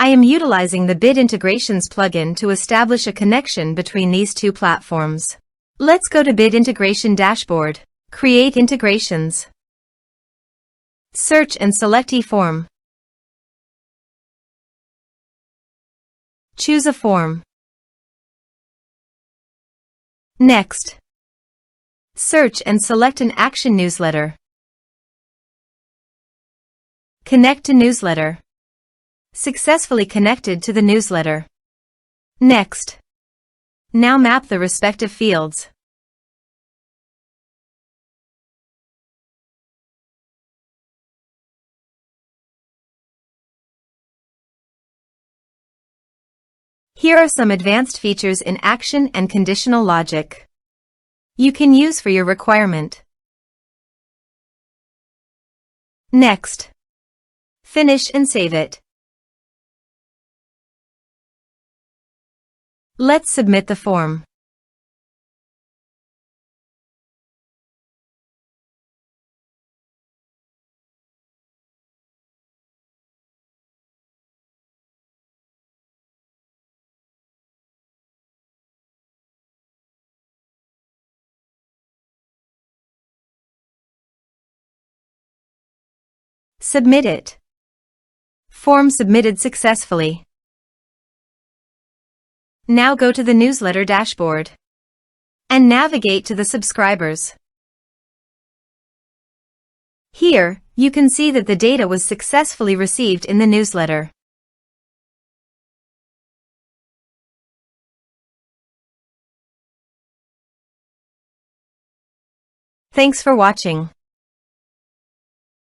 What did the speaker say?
I am utilizing the Bid Integrations plugin to establish a connection between these two platforms. Let's go to Bid Integration Dashboard. Create integrations. Search and select eForm. Choose a form. Next, search and select an action newsletter. Connect to newsletter. Successfully connected to the newsletter. Next. Now map the respective fields. Here are some advanced features in action and conditional logic you can use for your requirement. Next. Finish and save it. Let's submit the form. Submit it. Form submitted successfully. Now go to the newsletter dashboard and navigate to the subscribers. Here, you can see that the data was successfully received in the newsletter. Thanks for watching.